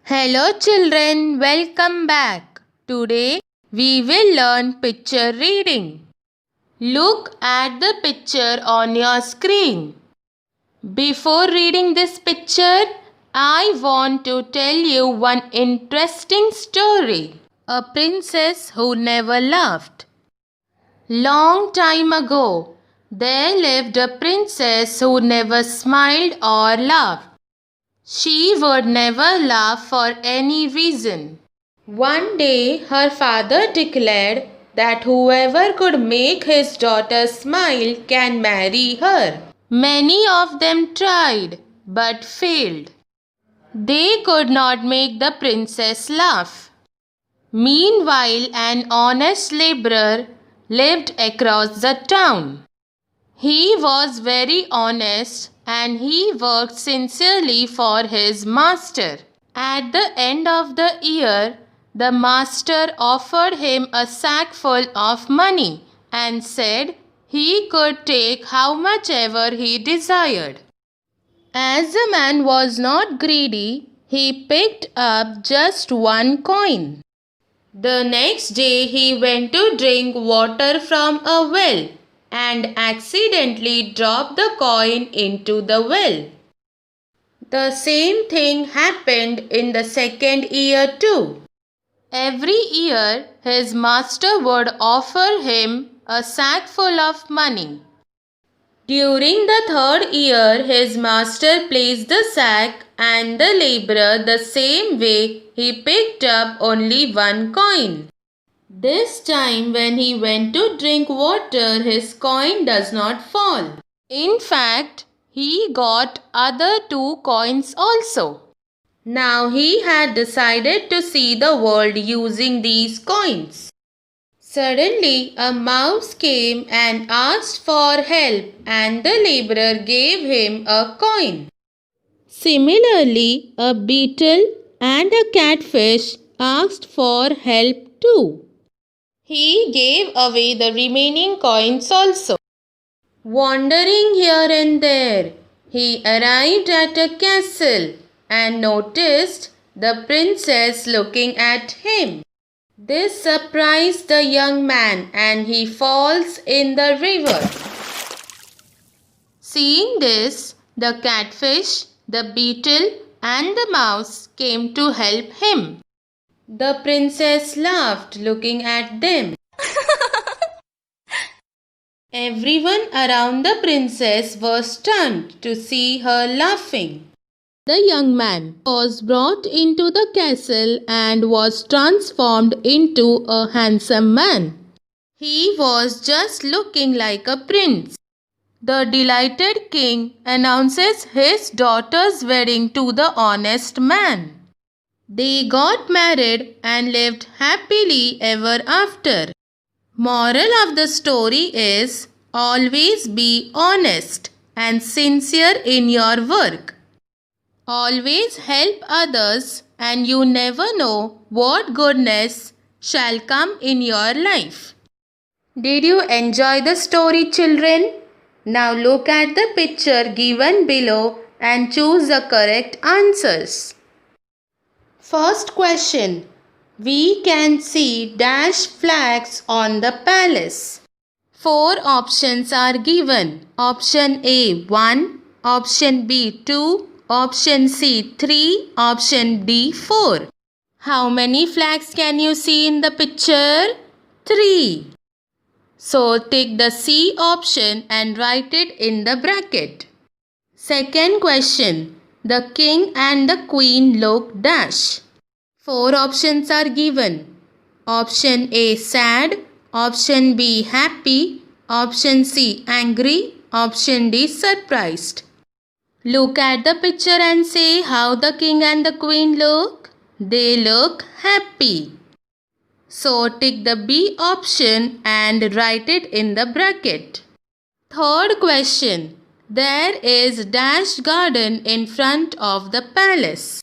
Hello children, welcome back. Today we will learn picture reading. Look at the picture on your screen. Before reading this picture, I want to tell you one interesting story. A princess who never laughed. Long time ago, there lived a princess who never smiled or laughed. She would never laugh for any reason. One day her father declared that whoever could make his daughter smile can marry her. Many of them tried but failed. They could not make the princess laugh. Meanwhile, an honest laborer lived across the town. He was very honest and he worked sincerely for his master. At the end of the year, the master offered him a sack full of money and said he could take how much ever he desired. As the man was not greedy, he picked up just one coin. The next day he went to drink water from a well and accidentally dropped the coin into the well. The same thing happened in the second year too. Every year his master would offer him a sack full of money. During the third year his master placed the sack and the laborer the same way. He picked up only one coin. This time when he went to drink water, his coin does not fall. In fact, he got other two coins also. Now he had decided to see the world using these coins. Suddenly a mouse came and asked for help and the laborer gave him a coin. Similarly, a beetle and a catfish asked for help too. He gave away the remaining coins also. Wandering here and there, he arrived at a castle and noticed the princess looking at him. This surprised the young man and he falls in the river. Seeing this, the catfish, the beetle and the mouse came to help him. The princess laughed looking at them. Everyone around the princess was stunned to see her laughing. The young man was brought into the castle and was transformed into a handsome man. He was just looking like a prince. The delighted king announces his daughter's wedding to the honest man. They got married and lived happily ever after. Moral of the story is always be honest and sincere in your work. Always help others and you never know what goodness shall come in your life. Did you enjoy the story, children? Now look at the picture given below and choose the correct answers. First question. We can see dash flags on the palace. 4 options are given. Option A 1, option B 2, option C 3, option D 4. How many flags can you see in the picture? 3. So take the C option and write it in the bracket. Second question. The king and the queen look dash. 4 options are given. Option A sad, option B happy, option C angry, option D surprised. Look at the picture and say how the king and the queen look. They look happy. So tick the B option and write it in the bracket. Third question. There is dash garden in front of the palace.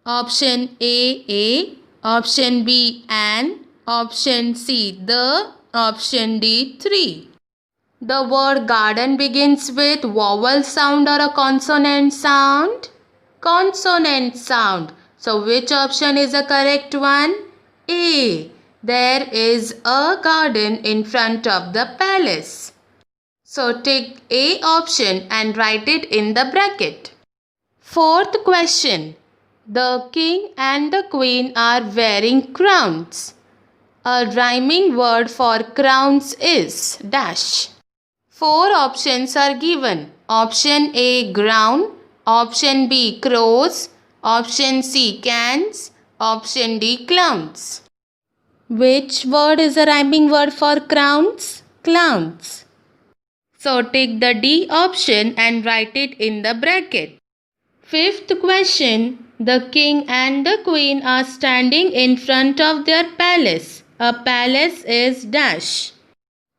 Option A, option B an, option C the, option D 3. The word garden begins with vowel sound or a consonant sound? Consonant sound. So which option is the correct one? A. There is a garden in front of the palace. So take A option and write it in the bracket. Fourth question. The king and the queen are wearing crowns. A rhyming word for crowns is dash. Four options are given. Option A, ground. Option B, crows. Option C, cans. Option D, clowns. Which word is a rhyming word for crowns? Clowns. So take the D option and write it in the bracket. Fifth question. The king and the queen are standing in front of their palace. A palace is dash.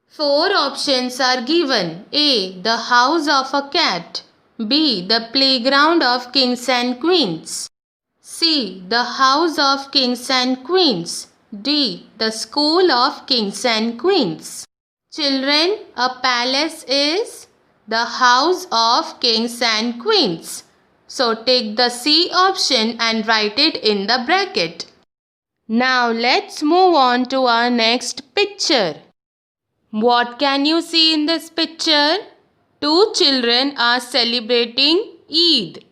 Four options are given. A. The house of a cat. B. The playground of kings and queens. C. The house of kings and queens. D. The school of kings and queens. Children, a palace is the house of kings and queens. So take the C option and write it in the bracket. Now let's move on to our next picture. What can you see in this picture? Two children are celebrating Eid.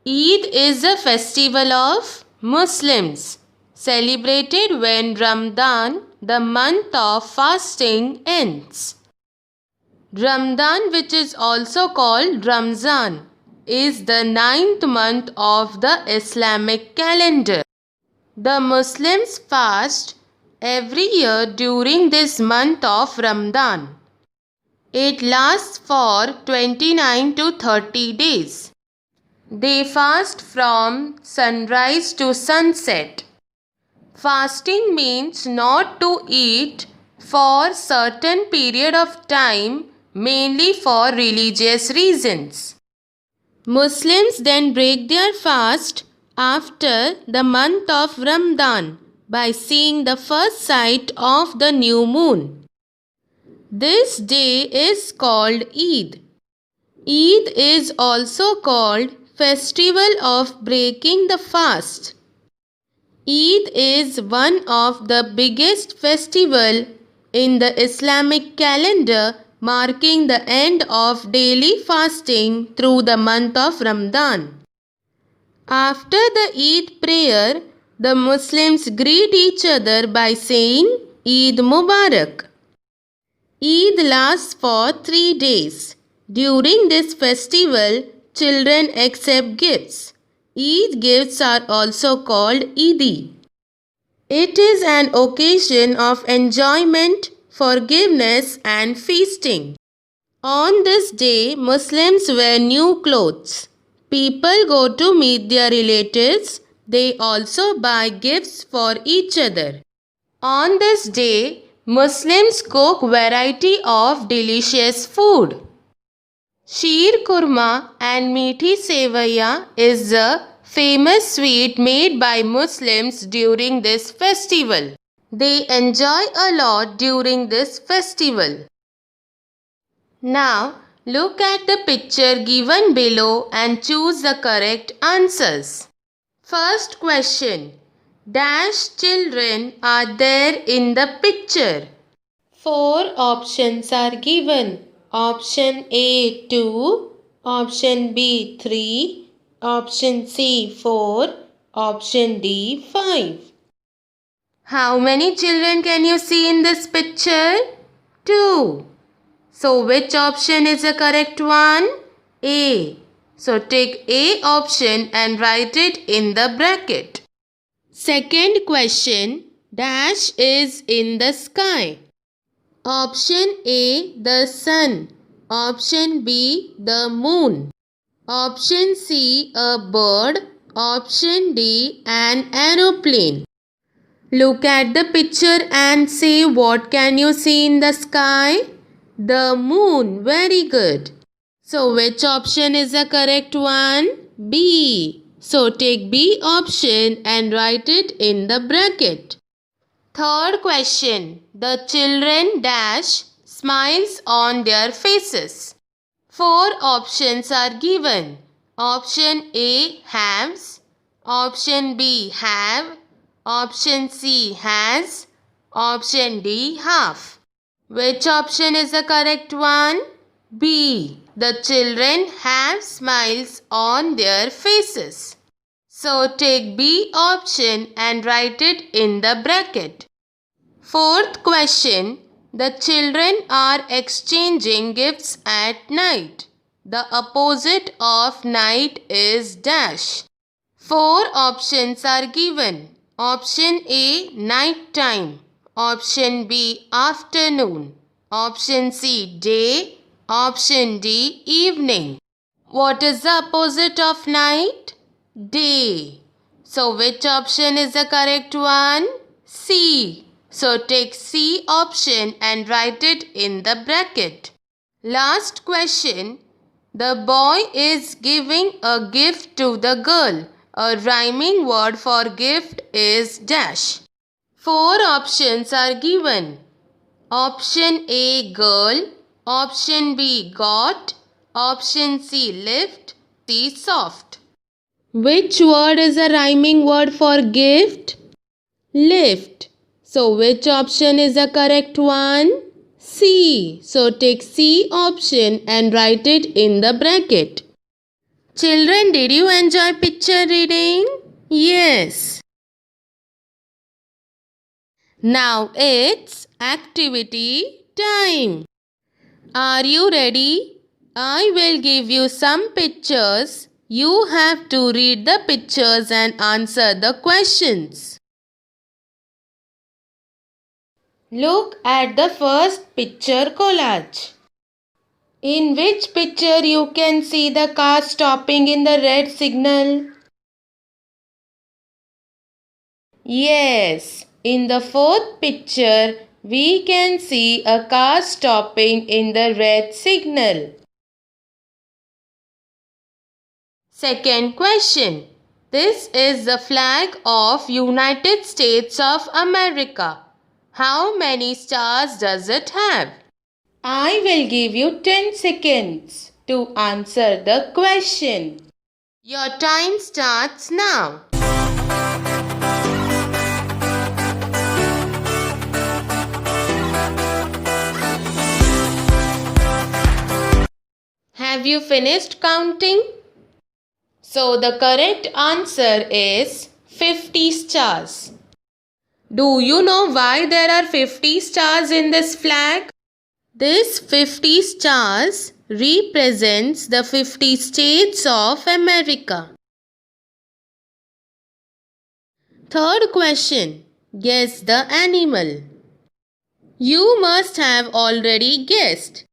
Eid is a festival of Muslims, celebrated when Ramadan, the month of fasting, ends. Ramadan, which is also called Ramzan, is the 9th month of the Islamic calendar. The Muslims fast every year during this month of Ramadan. It lasts for 29 to 30 days. They fast from sunrise to sunset. Fasting means not to eat for certain period of time, mainly for religious reasons. Muslims then break their fast after the month of Ramadan by seeing the first sight of the new moon. This day is called Eid. Eid is also called Festival of Breaking the Fast. Eid is one of the biggest festival in the Islamic calendar, marking the end of daily fasting through the month of Ramadan. After the Eid prayer, the Muslims greet each other by saying Eid Mubarak. Eid lasts for 3 days. During this festival, children accept gifts. Eid gifts are also called Eidi. It is an occasion of enjoyment, forgiveness and feasting. On this day, Muslims wear new clothes. People go to meet their relatives. They also buy gifts for each other. On this day, Muslims cook variety of delicious food. Sheer kurma and meethi sevaiya is a famous sweet made by Muslims during this festival. They enjoy a lot during this festival. Now, look at the picture given below and choose the correct answers. First question. Dash children are there in the picture? 4 options are given. Option A 2, option B 3, option C 4, option D 5. How many children can you see in this picture? 2. So which option is the correct one? A. So take A option and write it in the bracket. Second question. Dash is in the sky. Option A, the sun. Option B, the moon. Option C, a bird. Option D, an aeroplane. Look at the picture and say what can you see in the sky? The moon. Very good. So which option is the correct one? B. So take B option and write it in the bracket. Third question. The children dash smiles on their faces. 4 options are given. Option A has, option B have, option C has, option D half. Which option is the correct one? B. The children have smiles on their faces. So take B option and write it in the bracket. Fourth question. The children are exchanging gifts at night. The opposite of night is dash. 4 options are given. Option A night time, option B afternoon, option C day, option D evening. What is the opposite of night? Day. So which option is the correct one? C. So take C option and write it in the bracket. Last question. The boy is giving a gift to the girl. A rhyming word for gift is dash. 4 options are given. Option A girl, option B got, option C lift, C soft. Which word is a rhyming word for gift? Lift. So which option is the correct one? C. So take C option and write it in the bracket. Children, did you enjoy picture reading? Yes. Now it's activity time. Are you ready? I will give you some pictures. You have to read the pictures and answer the questions. Look at the first picture collage. In which picture you can see the car stopping in the red signal? Yes, in the fourth picture we can see a car stopping in the red signal. Second question. This is the flag of United States of America. How many stars does it have? I will give you 10 seconds to answer the question. Your time starts now. Have you finished counting? So the correct answer is 50 stars. Do you know why there are 50 stars in this flag? This 50 stars represents the 50 states of America. Third question. Guess the animal. You must have already guessed.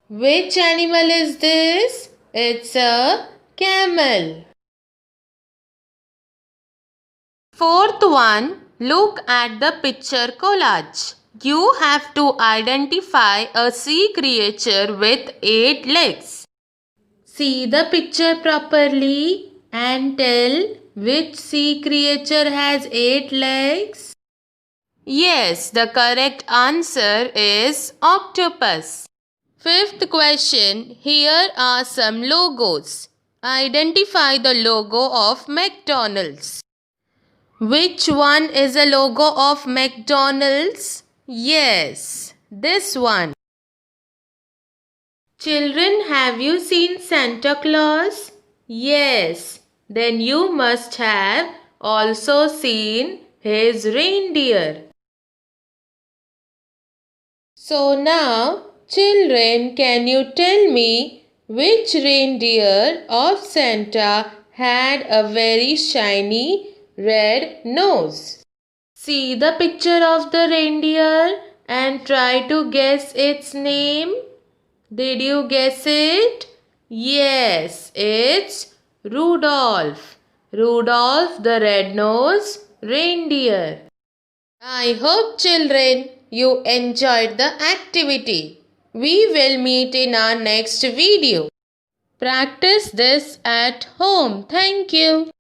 Which animal is this? It's a camel. Fourth one. Look at the picture collage. You have to identify a sea creature with 8 legs. See the picture properly and tell which sea creature has 8 legs. Yes, the correct answer is octopus. Fifth question. Here are some logos. Identify the logo of McDonald's. Which one is a logo of McDonald's? Yes, this one. Children, have you seen Santa Claus? Yes, then you must have also seen his reindeer. So now, children, can you tell me which reindeer of Santa had a very shiny red nose? See the picture of the reindeer and try to guess its name. Did you guess it? Yes, it's Rudolph. Rudolph the red-nosed reindeer. I hope children you enjoyed the activity. We will meet in our next video. Practice this at home. Thank you.